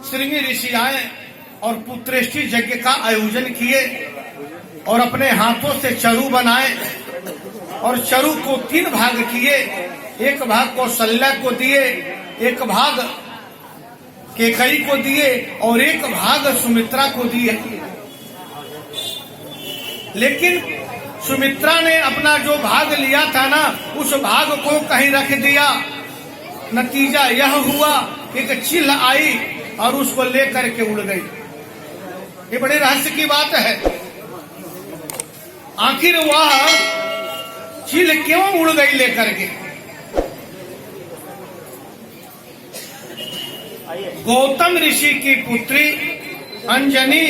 श्रृंगी ऋषि आए और पुत्रेष्टि यज्ञ का आयोजन किए और अपने हाथों से चरु बनाए और चरु को 3 भाग किए। एक भाग कौशल्या को दिए, एक भाग केकई को दिए और एक भाग सुमित्रा को दिए। लेकिन सुमित्रा ने अपना जो भाग लिया था ना, उस भाग को कहीं रख दिया। नतीजा यह हुआ एक चिल आई और उसको लेकर के उड़ गई। ये बड़े रहस्य की बात है। आखिर वह चिल क्यों उड़ गई लेकर के? गौतम ऋषि की पुत्री अंजनी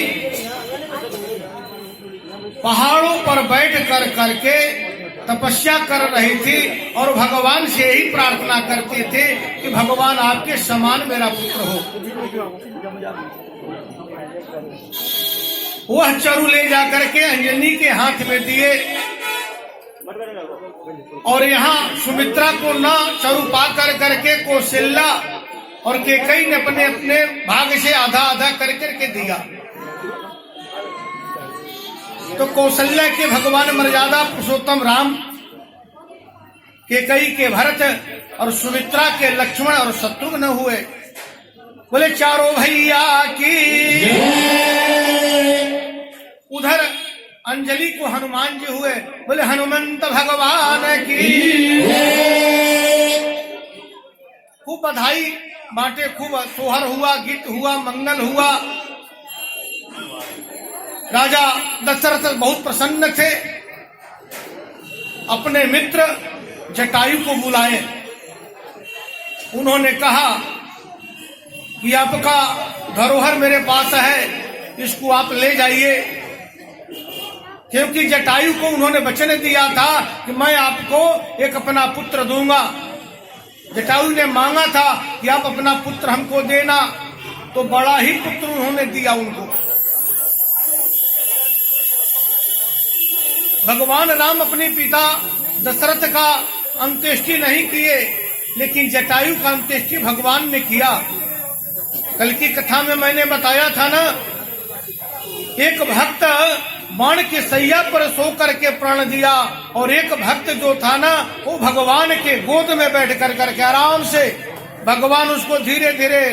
पहाड़ों पर बैठ कर करके तपस्या कर रही थी और भगवान से यही प्रार्थना करते थे कि भगवान आपके समान मेरा पुत्र हो। वह चरु ले जाकर के अंजनी के हाथ में दिए और यहाँ सुमित्रा को न चरु पा कर करके कौशल्या और केकई ने अपने अपने भाग से आधा आधा कर करके दिया। तो कौशल्या के भगवान मर्यादा पुरुषोत्तम राम, केकई के भरत और सुमित्रा के लक्ष्मण और शत्रुघ्न हुए। बोले चारों भैया की। उधर अंजलि को हनुमान जी हुए। बोले हनुमंत भगवान की। खूब बधाई बांटे, खूब सोहर हुआ, गीत हुआ, मंगल हुआ। राजा दशरथ बहुत प्रसन्न थे। अपने मित्र जटायु को बुलाए। उन्होंने कहा कि आपका धरोहर मेरे पास है, इसको आप ले जाइए। क्योंकि जटायु को उन्होंने वचन दिया था कि मैं आपको एक अपना पुत्र दूंगा। जटायु ने मांगा था कि आप अपना पुत्र हमको देना, तो बड़ा ही पुत्र उन्होंने दिया उनको। भगवान राम अपने पिता दशरथ का अंत्येष्टि नहीं किए, लेकिन जटायु का अंत्येष्टि भगवान ने किया। कल की कथा में मैंने बताया था ना, एक भक्त बाण के सैया पर सो करके प्राण दिया और एक भक्त जो था ना, वो भगवान के गोद में बैठ कर करके आराम से भगवान उसको धीरे धीरे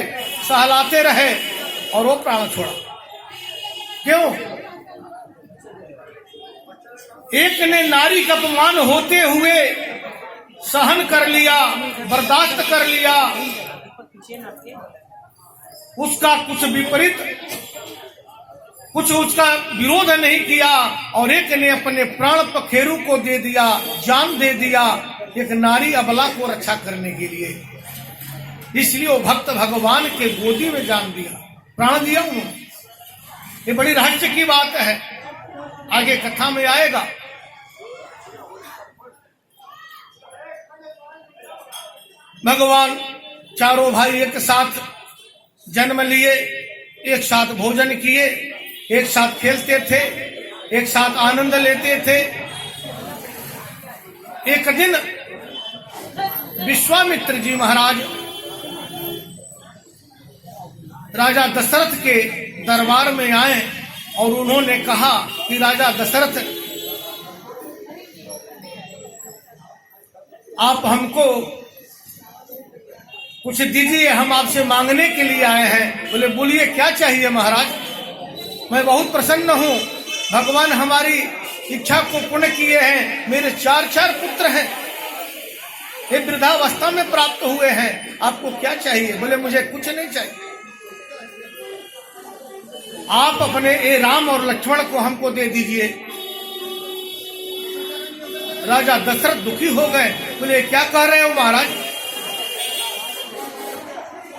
सहलाते रहे और वो प्राण छोड़ा। क्यों? एक ने नारी का अपमान होते हुए सहन कर लिया, बर्दाश्त कर लिया, उसका कुछ विपरीत, कुछ उसका विरोध नहीं किया, और एक ने अपने प्राण पखेरु को दे दिया, जान दे दिया, एक नारी अबला को रक्षा करने के लिए। इसलिए वो भक्त भगवान के गोदी में जान दिया, प्राण दिया उन्होंने। ये बड़ी रहस्य की बात है, आगे कथा में आएगा। भगवान चारों भाई एक साथ जन्म लिए, एक साथ भोजन किए, एक साथ खेलते थे, एक साथ आनंद लेते थे। एक दिन विश्वामित्र जी महाराज राजा दशरथ के दरबार में आए और उन्होंने कहा कि राजा दशरथ, आप हमको कुछ दीजिए, हम आपसे मांगने के लिए आए हैं। बोले बोलिए क्या चाहिए महाराज? मैं बहुत प्रसन्न हूँ, भगवान हमारी इच्छा को पूर्ण किए हैं। मेरे 4 पुत्र हैं, ये वृद्धावस्था में प्राप्त हुए हैं, आपको क्या चाहिए? बोले मुझे कुछ नहीं चाहिए, आप अपने ये राम और लक्ष्मण को हमको दे दीजिए। राजा दशरथ दुखी हो गए। बोले क्या कह रहे हो महाराज?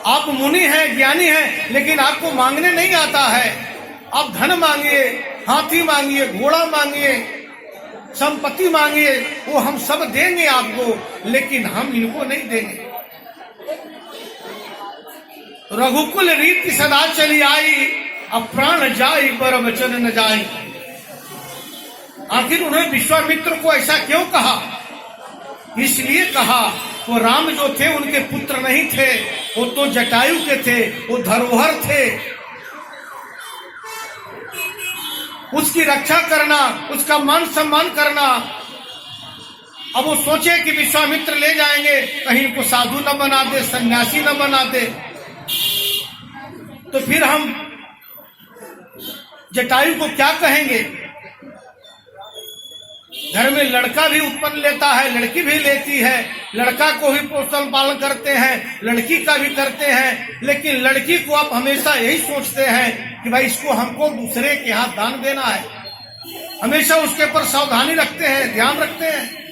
आप मुनि हैं, ज्ञानी हैं, लेकिन आपको मांगने नहीं आता है। आप धन मांगिए, हाथी मांगिए, घोड़ा मांगिए, संपत्ति मांगिए, वो हम सब देंगे आपको, लेकिन हम इनको नहीं देंगे। रघुकुल रीति सदा चली आई, अब प्राण जाई पर वचन न जाई। आखिर उन्होंने विश्वामित्र को ऐसा क्यों कहा? इसलिए कहा वो राम जो थे उनके पुत्र नहीं थे, वो तो जटायु के थे, वो धरोहर थे। उसकी रक्षा करना, उसका मान सम्मान करना। अब वो सोचे कि विश्वामित्र ले जाएंगे, कहीं को साधु न बना दे, सन्यासी न बना दे, तो फिर हम जटायु को क्या कहेंगे। घर में लड़का भी उत्पन्न लेता है, लड़की भी लेती है, लड़का को भी पोषण पालन करते हैं, लड़की का भी करते हैं, लेकिन लड़की को आप हमेशा यही सोचते हैं कि भाई इसको हमको दूसरे के हाथ दान देना है। हमेशा उसके पर सावधानी रखते हैं, ध्यान रखते हैं,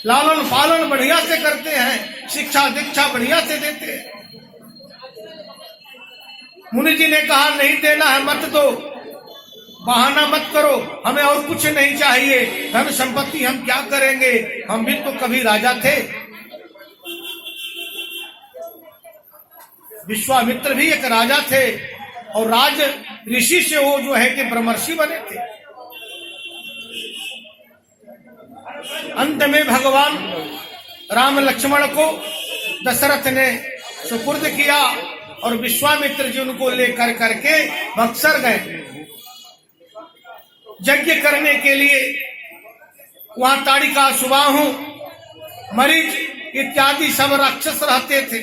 लालन पालन बढ़िया से करते हैं, शिक्षा दीक्षा बढ़िया से देते हैं। मुनि जी ने कहा नहीं देना है मत दो, बहाना मत करो, हमें और कुछ नहीं चाहिए, धन संपत्ति हम क्या करेंगे, हम भी तो कभी राजा थे। विश्वामित्र भी एक राजा थे और राज ऋषि से वो जो है कि ब्रह्मर्षि बने थे। अंत में भगवान राम लक्ष्मण को दशरथ ने सुपुर्द किया और विश्वामित्र जी उनको लेकर करके बक्सर गए यज्ञ करने के लिए। वहां ताड़िका, सुबाहु, मरीच इत्यादि सब राक्षस रहते थे।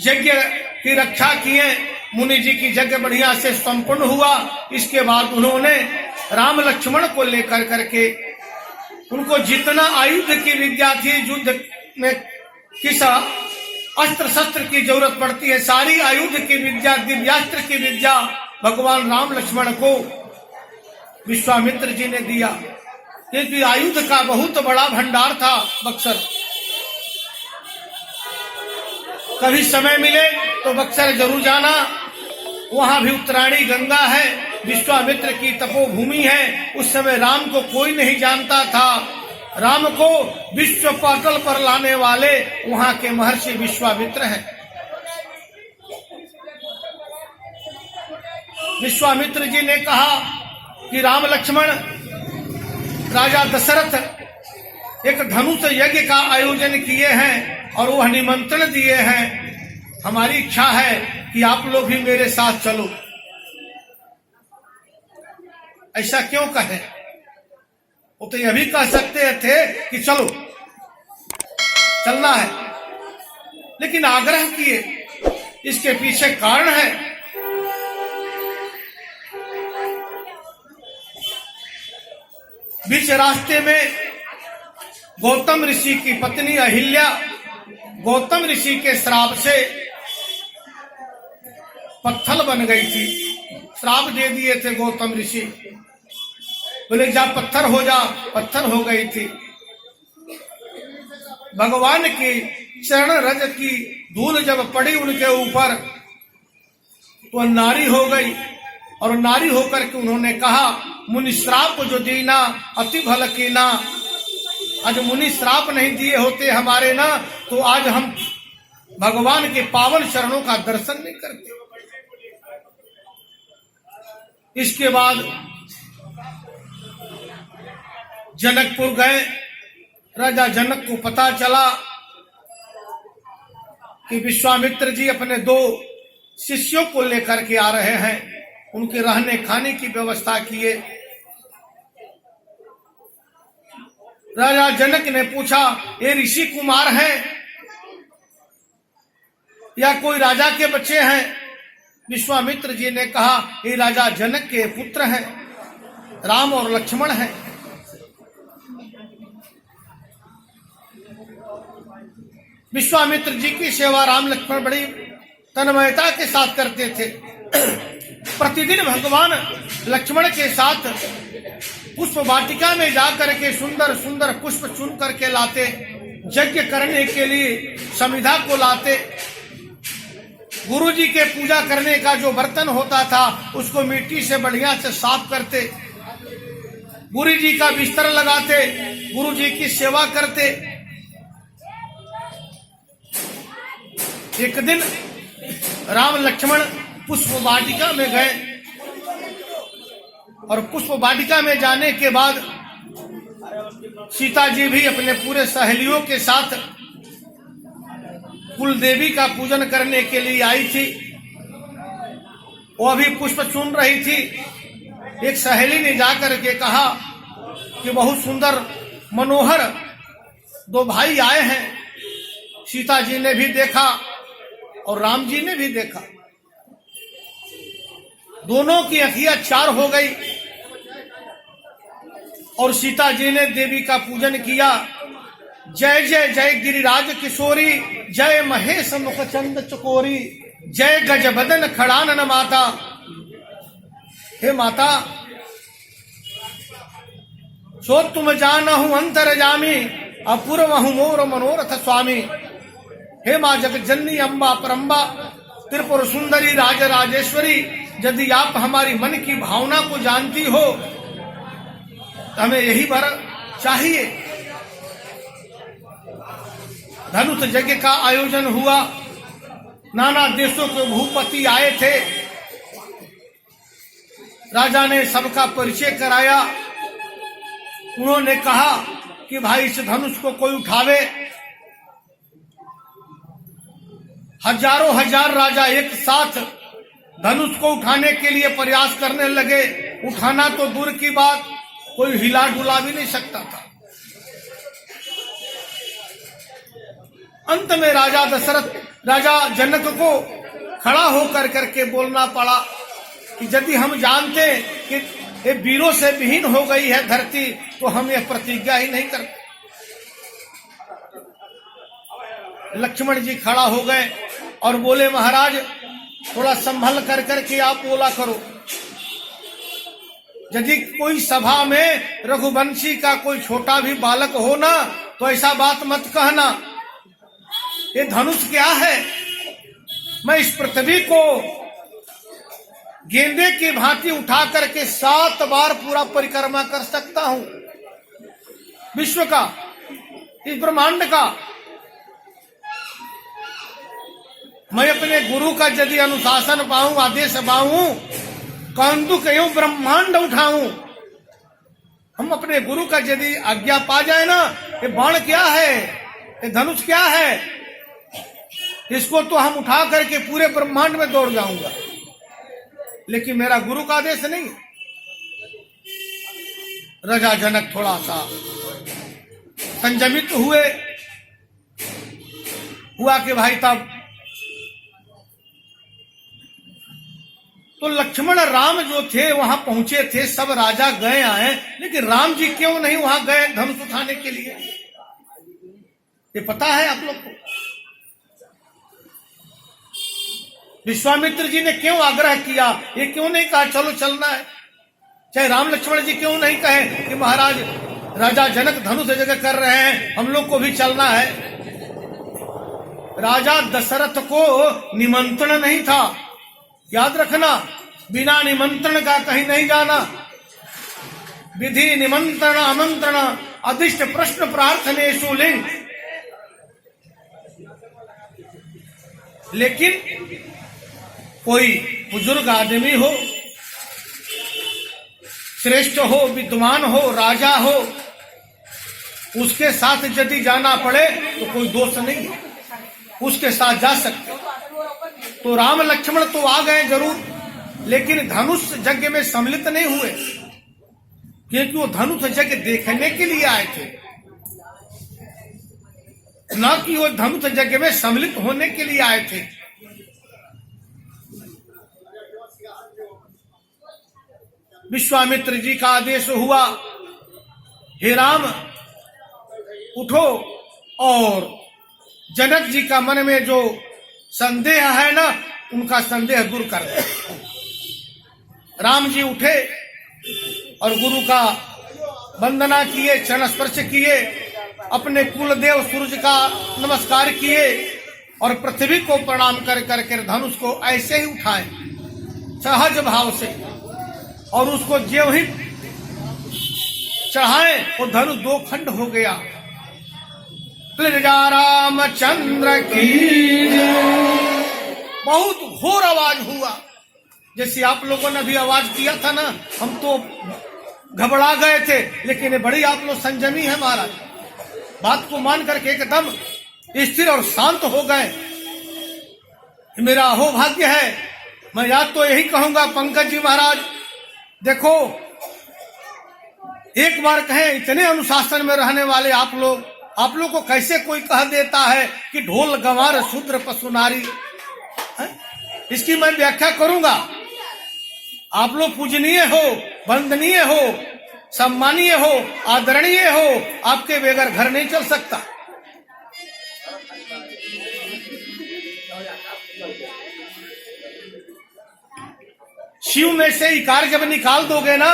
यज्ञ की रक्षा किए, मुनि जी की यज्ञ बढ़िया से संपन्न हुआ। इसके बाद उन्होंने राम लक्ष्मण को लेकर करके उनको जितना आयुध की विद्या थी, युद्ध में किस अस्त्र शस्त्र की जरूरत पड़ती है, सारी आयुध की विद्या, दिव्यास्त्र की विद्या भगवान राम लक्ष्मण को विश्वामित्र जी ने दिया, क्योंकि आयुध का बहुत बड़ा भंडार था बक्सर। कभी समय मिले तो बक्सर जरूर जाना, वहां भी उत्तरायणी गंगा है, विश्वामित्र की तपोभूमि है। उस समय राम को कोई नहीं जानता था, राम को विश्व पटल पर लाने वाले वहां के महर्षि विश्वामित्र हैं। विश्वामित्र जी ने कहा कि राम लक्ष्मण, राजा दशरथ एक धनुष यज्ञ का आयोजन किए हैं और वह निमंत्रण दिए हैं, हमारी इच्छा है कि आप लोग भी मेरे साथ चलो। ऐसा क्यों कहे, वो तो यह भी कह सकते थे कि चलो, चलना है, लेकिन आग्रह किए, इसके पीछे कारण है। बीच रास्ते में गौतम ऋषि की पत्नी अहिल्या गौतम ऋषि के श्राप से पत्थर बन गई थी। श्राप दे दिए थे गौतम ऋषि, बोले जा पत्थर हो जा, पत्थर हो गई थी। भगवान की चरण रज की धूल जब पड़ी उनके ऊपर तो नारी हो गई, और नारी होकर के उन्होंने कहा मुनि श्राप जो दीना अति भल कीना। आज मुनि श्राप नहीं दिए होते हमारे ना, तो आज हम भगवान के पावन चरणों का दर्शन नहीं करते। इसके बाद जनकपुर गए। राजा जनक को पता चला कि विश्वामित्र जी अपने 2 शिष्यों को लेकर के आ रहे हैं, उनके रहने खाने की व्यवस्था किए। राजा जनक ने पूछा ये ऋषि कुमार हैं या कोई राजा के बच्चे हैं? विश्वामित्र जी ने कहा ये राजा जनक के पुत्र हैं, राम और लक्ष्मण हैं। विश्वामित्र जी की सेवा राम लक्ष्मण बड़ी तन्मयता के साथ करते थे। प्रतिदिन भगवान लक्ष्मण के साथ पुष्प वाटिका में जाकर के सुंदर सुंदर पुष्प चुन करके लाते, यज्ञ करने के लिए समिधा को लाते। गुरु जी के पूजा करने का जो बर्तन होता था उसको मिट्टी से बढ़िया से साफ करते, गुरु जी का बिस्तर लगाते, गुरु जी की सेवा करते। एक दिन राम लक्ष्मण पुष्प वाटिका में गए और पुष्प वाटिका में जाने के बाद सीता जी भी अपने पूरे सहेलियों के साथ कुल देवी का पूजन करने के लिए आई थी। वो अभी पुष्प चुन रही थी। एक सहेली ने जाकर के कहा कि बहुत सुंदर मनोहर दो भाई आए हैं। सीता जी ने भी देखा और राम जी ने भी देखा। दोनों की आंखें चार हो गई और सीता जी ने देवी का पूजन किया। जय जय जय गिरिराज किशोरी, जय महेश मुख चंद चकोरी, जय गज बदन खड़ानन माता। हे माता, सो तुम जानहु अंतर जामी, अपूर्वहु मोर मनोरथ स्वामी। हे माँ जगजननी अम्बा परम्बा, त्रिपुर सुंदरी राज राजेश्वरी, यदि आप हमारी मन की भावना को जानती हो तो हमें यही वर चाहिए। धनुष यज्ञ का आयोजन हुआ। नाना देशों के भूपति आए थे। राजा ने सबका परिचय कराया। उन्होंने कहा कि भाई इस धनुष को कोई उठावे। हजारों हजार राजा एक साथ धनुष को उठाने के लिए प्रयास करने लगे। उठाना तो दूर की बात, कोई हिला डुला भी नहीं सकता था। अंत में राजा जनक को खड़ा होकर करके बोलना पड़ा कि यदि हम जानते कि ये वीरों से विहीन हो गई है धरती, तो हम यह प्रतिज्ञा ही नहीं करते। लक्ष्मण जी खड़ा हो गए और बोले, महाराज थोड़ा संभल कर करके आप बोला करो। यदि कोई सभा में रघुवंशी का कोई छोटा भी बालक हो ना, तो ऐसा बात मत कहना। ये धनुष क्या है? मैं इस पृथ्वी को गेंदे की भांति उठा करके 7 बार पूरा परिक्रमा कर सकता हूं। विश्व का, इस ब्रह्मांड का। मैं अपने गुरु का यदि अनुशासन पाऊं, आदेश पाऊं, कंदुक एवं ब्रह्मांड उठाऊं। हम अपने गुरु का यदि आज्ञा पा जाए ना, ये बाण क्या है, ये धनुष क्या है, इसको तो हम उठा करके पूरे ब्रह्मांड में दौड़ जाऊंगा। लेकिन मेरा गुरु का आदेश नहीं। राजा जनक थोड़ा सा संयमित हुआ कि भाई तब तो लक्ष्मण राम जो थे वहां पहुंचे थे। सब राजा गए आए, लेकिन राम जी क्यों नहीं वहां गए धनुष उठाने के लिए? ये पता है आप लोग को? विश्वामित्र जी ने क्यों आग्रह किया? ये क्यों नहीं कहा चलो चलना है? चाहे राम लक्ष्मण जी क्यों नहीं कहे कि महाराज राजा जनक धनुष जगह कर रहे हैं, हम लोग को भी चलना है? राजा दशरथ को निमंत्रण नहीं था। याद रखना, बिना निमंत्रण का कहीं नहीं जाना। विधि निमंत्रण आमंत्रण अदिष्ट प्रश्न प्रार्थनेषु लिंग। लेकिन कोई बुजुर्ग आदमी हो, श्रेष्ठ हो, विद्वान हो, राजा हो, उसके साथ यदि जाना पड़े तो कोई दोष नहीं है, उसके साथ जा सकते। तो राम लक्ष्मण तो आ गए जरूर, लेकिन धनुष यज्ञ में सम्मिलित नहीं हुए, क्योंकि वो धनुष यज्ञ देखने के लिए आए थे, न कि वो धनुष यज्ञ में सम्मिलित होने के लिए आए थे। विश्वामित्र जी का आदेश हुआ, हे राम उठो और जनक जी का मन में जो संदेह है ना, उनका संदेह दूर कर दो। राम जी उठे और गुरु का वंदना किए, चरण स्पर्श किए, अपने कुलदेव सूरज का नमस्कार किए और पृथ्वी को प्रणाम कर करके धनुष को ऐसे ही उठाए सहज भाव से, और उसको ज्यों ही चढ़ाए वो धनुष 2 खंड हो गया। रामचंद्र की बहुत घोर आवाज हुआ, जैसे आप लोगों ने भी आवाज किया था ना। हम तो घबरा गए थे, लेकिन ये बड़ी आप लोग संयमी है महाराज, बात को मान करके एकदम स्थिर और शांत हो गए। मेरा अहोभाग्य है, मैं याद तो यही कहूंगा पंकज जी महाराज, देखो एक बार कहें इतने अनुशासन में रहने वाले आप लोग को कैसे कोई कह देता है कि ढोल गंवार शूद्र पशु नारी, इसकी मैं व्याख्या करूंगा। आप लोग पूजनीय हो, वंदनीय हो, सम्मानीय हो, आदरणीय हो, आपके बगैर घर नहीं चल सकता। शिव में से इकार जब निकाल दोगे ना,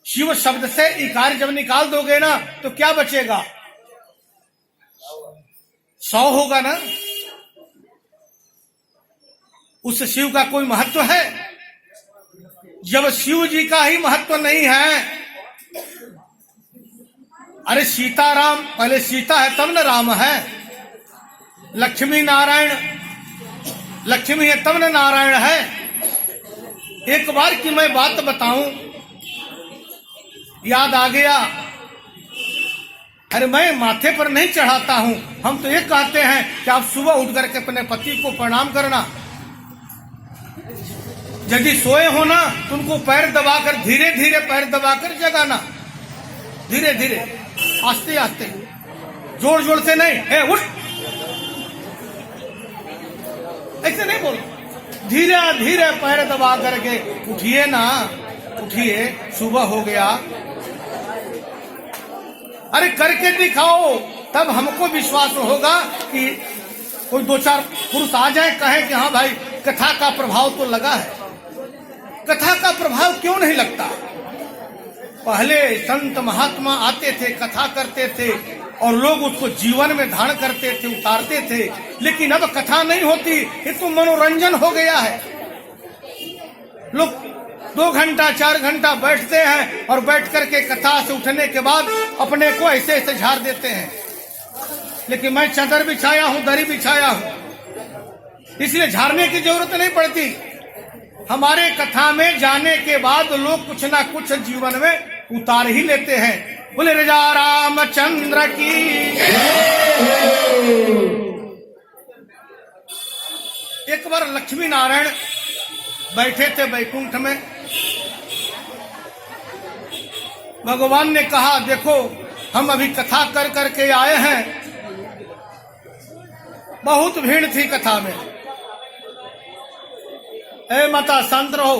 शिव शब्द से इकार जब निकाल दोगे ना, तो क्या बचेगा? 100 होगा ना। उस शिव का कोई महत्व है? जब शिव जी का ही महत्व नहीं है, अरे सीताराम, पहले सीता है तब न राम है, लक्ष्मी नारायण, लक्ष्मी है तब न नारायण है। एक बार की मैं बात बताऊं, याद आ गया। अरे मैं माथे पर नहीं चढ़ाता हूं, हम तो ये कहते हैं कि आप सुबह उठ करके अपने पति को प्रणाम करना, यदि सोए हो ना तो उनको पैर दबाकर, धीरे धीरे पैर दबाकर जगाना, धीरे धीरे, आस्ते आस्ते, जोर जोर से नहीं, ए उठ, ऐसे नहीं बोलो, धीरे धीरे पैर दबा करके उठिए ना, उठिए, सुबह हो गया। अरे करके दिखाओ, तब हमको विश्वास होगा कि कोई 2-4 पुरुष आ जाए, कहे कि हाँ भाई कथा का प्रभाव तो लगा है। कथा का प्रभाव क्यों नहीं लगता? पहले संत महात्मा आते थे, कथा करते थे और लोग उसको जीवन में धारण करते थे, उतारते थे। लेकिन अब कथा नहीं होती, ये तो मनोरंजन हो गया है। लोग 2 घंटा 4 घंटा बैठते हैं और बैठ करके कथा से उठने के बाद अपने को ऐसे ऐसे झाड़ देते हैं। लेकिन मैं चादर बिछाया हूं, दरी बिछाया हूं, इसलिए झाड़ने की जरूरत नहीं पड़ती। हमारे कथा में जाने के बाद लोग कुछ ना कुछ जीवन में उतार ही लेते हैं। बोले राजा रामचंद्र की। एक बार लक्ष्मी नारायण बैठे थे बैकुंठ में, भगवान ने कहा देखो हम अभी कथा कर करके आए हैं, बहुत भीड़ थी कथा में, ए माता शांत रहो,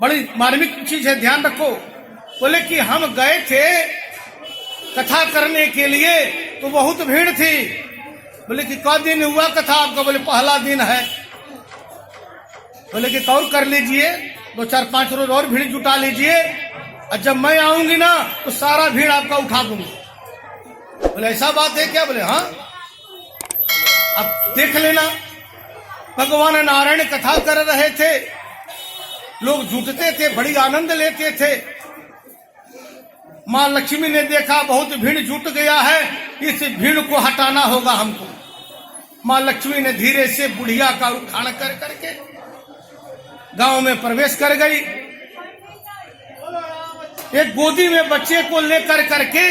बड़ी मार्मिक चीज है, ध्यान रखो। बोले कि हम गए थे कथा करने के लिए तो बहुत भीड़ थी। बोले कि कौन दिन हुआ कथा आपका? बोले पहला दिन है। बोले कि और कर लीजिए, 2-4-5 रोज और भीड़ जुटा लीजिए, और जब मैं आऊंगी ना तो सारा भीड़ आपका उठा दूंगी। बोले ऐसा बात है क्या? बोले हाँ, अब देख लेना। भगवान नारायण कथा कर रहे थे, लोग जुटते थे, बड़ी आनंद लेते थे। मां लक्ष्मी ने देखा बहुत भीड़ जुट गया है, इस भीड़ को हटाना होगा हमको। मां लक्ष्मी ने धीरे से बुढ़िया का उठान कर करके गांव में प्रवेश कर गई। एक गोदी में बच्चे को लेकर करके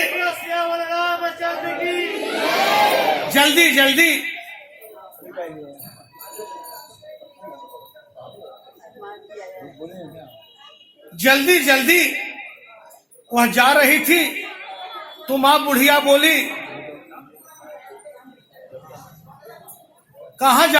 जल्दी जल्दी जल्दी जल्दी वह जा रही थी तो मां बुढ़िया बोली कहां जा